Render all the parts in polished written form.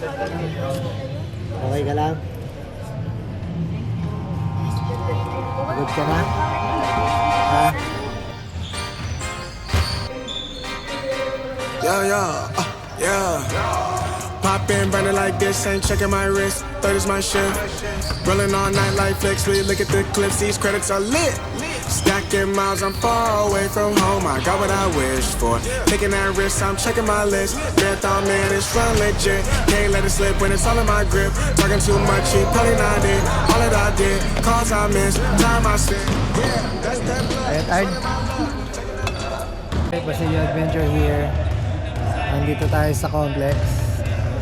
Okay ka lang? Good ka na? Ha? Yeah. Pop in, running like this, ain't checking my wrist. Third is my shift. Rolling all night like flicks. We look at the clips, these credits are lit. Stacking miles, I'm far away from home. I got what I wish for. Taking that risk, I'm checking my list. Marathon man, it's run legit. Can't let it slip when it's all in my grip. Talking too much, he probably not it. All that I did, calls I missed, time I spent. Yeah, that's that blood. Ayat Ard. Basilio Adventure here. Nandito tayo sa complex.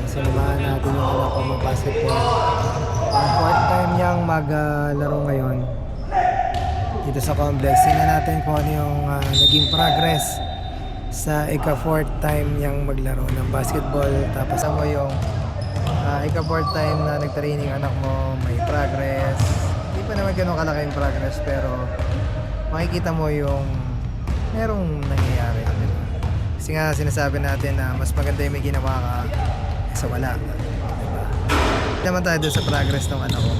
Sinamahan natin yung anak ko mag-basketball. Ang fourth time niyang maglaro ngayon dito sa complex. Tingnan natin kung ano yung naging progress sa ika-fourth time niyang maglaro ng basketball. Tapos mo yung ika-fourth time na nag-training anak mo, may progress. Hindi pa naman ganun kalaki yung progress, pero makikita mo yung merong nangyayari. Kasi nga sinasabi natin na mas maganda yung may ginawa ka sa wala. Diba? Hindi naman tayo doon sa progress ng anak ko.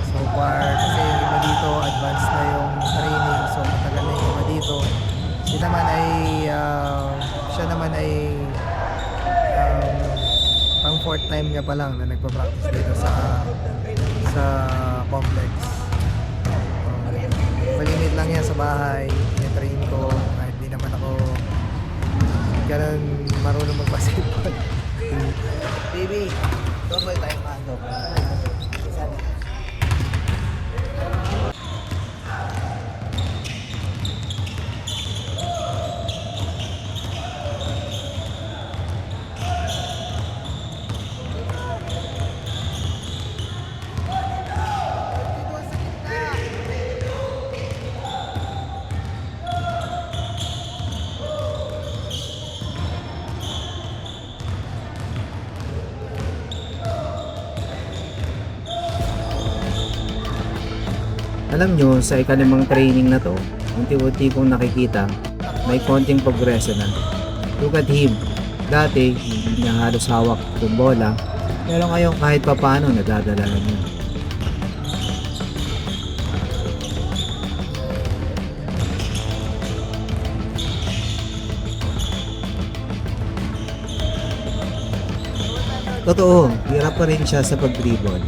So far, kasi yung iba dito, advanced na yung training. So matagal na yung iba dito. Siya naman ay pang fourth time niya pa lang na nagpa-practice dito sa complex. Malimit lang yan sa bahay, train ko, kahit di naman ako ganun marunong mag-basketball. Baby, double time man, double. Alam nyo, sa ikalimang training na to, unti-unti kong nakikita may konting progreso na. Look at him. Dati, hindi niya halos hawak yung bola, pero ngayon kahit papaano nadadala na niya. Totoo, hirap pa rin siya sa pag-dribble.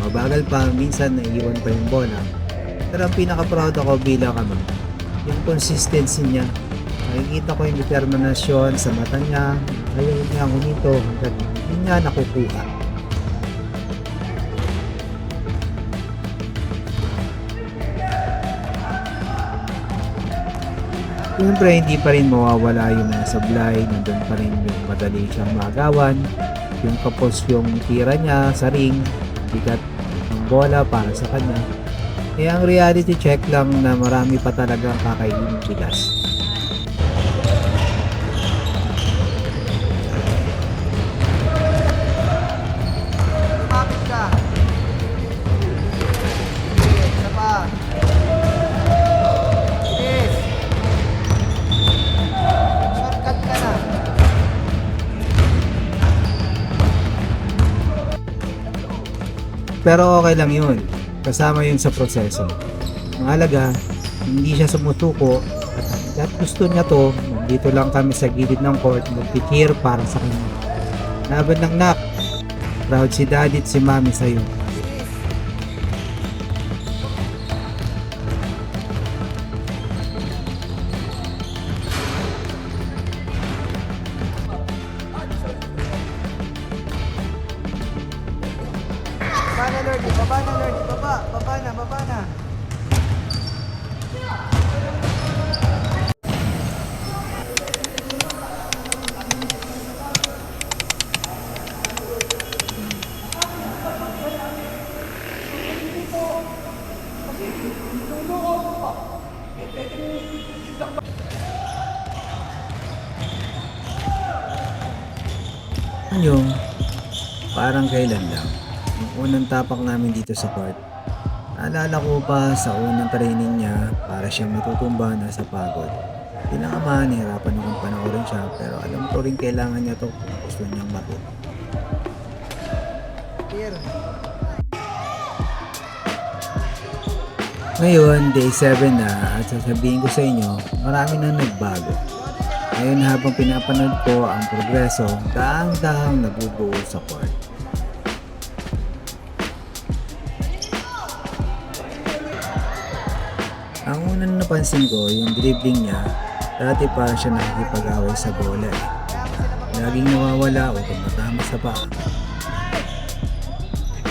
Mabagal pa, minsan naiiwan pa yung bola. Pero ang pinaka-proud ako bilang ama, yung consistency niya. Nakikita ko yung determinasyon sa mata niya, ayaw niya humito hanggang hindi niya nakukuha. Siyempre hindi pa rin mawawala yung mga sablay, nandun pa rin yung madali siyang magawan, yung kapos yung tira niya sa ring, bigat ng bola para sa kanya. Kaya ang reality check lang na marami pa talagang kakainin bigas. Lumapit ka. Sige, isa pa. Bilis. Shortcut ka na. Pero okay lang yun. Kasama yun sa proseso. Mahalaga, hindi siya sumusuko at gusto niya to, nandito lang kami sa gilid ng court mag-cheer para sa kanya. Laban ng nak. Proud si daddy at si mami sa'yo. Baba na, Lordy. Baba na, Lordy. Baba. Baba na, baba na. Ano, parang kailan lang. Yung unang tapak namin dito sa court. Naalala ko pa sa unang training niya para siyang matutumba na sa pagod. Bilang ama, nahirapan akong panoorin ko rin siya, pero alam ko rin kailangan niya to kung gusto niyang matuto. Ngayon, day 7 na at sasabihin ko sa inyo, marami na nagbago. Ngayon habang pinapanood ko ang progreso, daang-dahang nabubuo sa court. Ang unang napansin ko, yung dribbling niya, dati parang siya nakikipag-away sa bola eh. Laging nawawala o tumatama sa paa.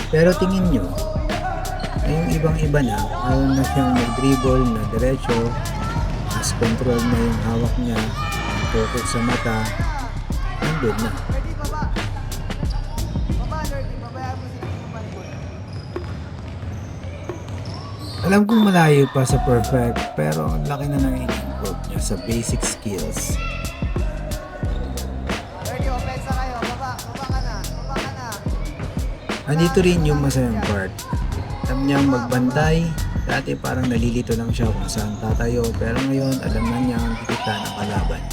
Pero tingin nyo, ngayong ibang-iba na, mayroon na siyang mag-dribble na diretso, mas control na yung hawak niya, ang focus sa mata, nandun na. Alam kong malayo pa sa perfect, pero ang laki na nang in-improve niya sa basic skills. Andito rin yung masayang part. Alam niyang magbantay, dati parang nalilito lang siya kung saan tatayo, pero ngayon alam na niya ang dikitan ng kalaban.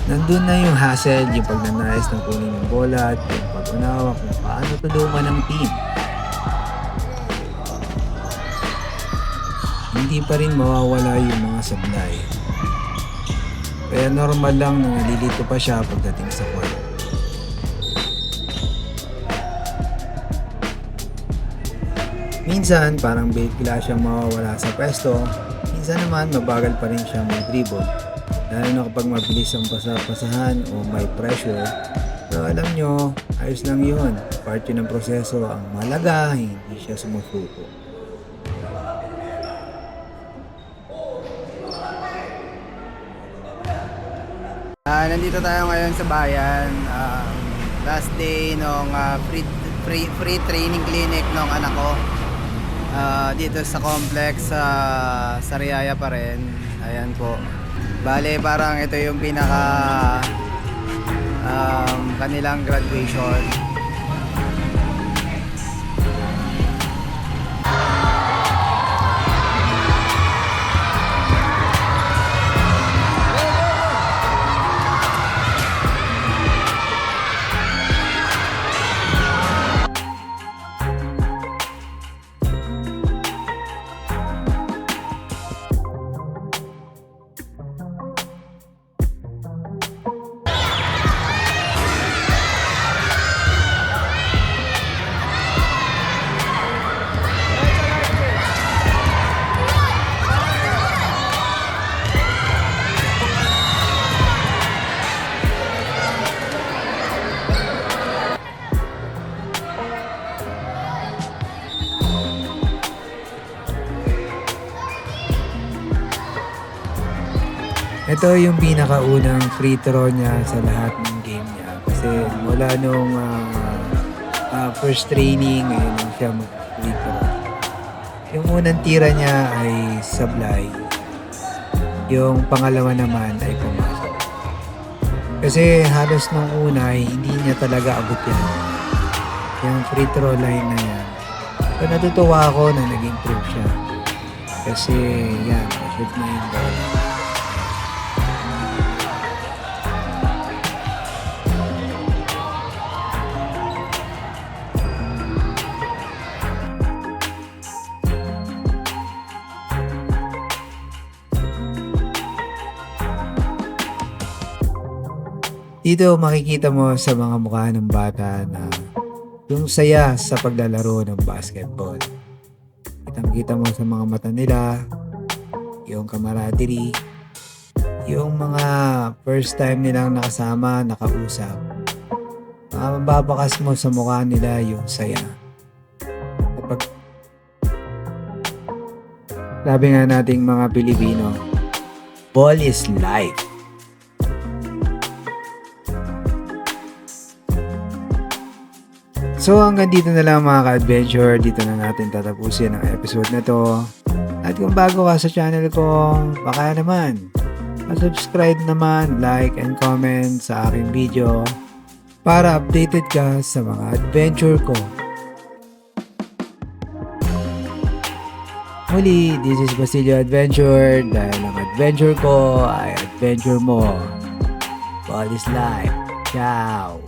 Nandun na yung hassle, yung pagnanais ng kunin ng bola at yung pag-unawa kung paano tulungan ng team. Hindi pa rin mawawala yung mga sablay. Kaya normal lang na nalilito pa siya pagdating sa court. Minsan parang bigla siyang mawawala sa pwesto, minsan naman mabagal pa rin siya mag-dribble. Lalo na kapag mabilis ang pasahan o may pressure. Pero alam nyo, ayos lang yun. Part yun ng proseso. Ang mahalaga, hindi siya sumusuko. Nandito tayo ngayon sa bayan. Last day nung free training clinic ng anak ko. Dito sa complex sa Sariaya pa rin. Ayan po. Bale, parang ito yung pinaka kanilang graduation. Ito yung pinakaunang free throw niya sa lahat ng game niya. Kasi mula nung first training, ngayon lang siya mag-free throw. Yung unang tira niya ay sablay. Yung pangalawa naman ay pumasok. Kasi halos nung una ay hindi niya talaga abot yan. Yung free throw line na yan. So natutuwa ako na nag-improve siya. Kasi yan, shoot na yung bola. Dito makikita mo sa mga mukha ng bata na yung saya sa paglalaro ng basketball. Kitang-kita mo sa mga mata nila, yung camaraderie, yung mga first time nilang nakasama, nakausap. Mababakas mo sa mukha nila yung saya. Kapag sabi nga nating mga Pilipino, ball is life. So hanggang dito na lang mga ka-adventure, dito na natin tatapusin ang episode na to. At kung bago ka sa channel ko, baka naman, subscribe naman, like and comment sa aking video para updated ka sa mga adventure ko. Muli, this is Basilio Adventure. Dahil ang adventure ko ay adventure mo. Ball is life. Ciao!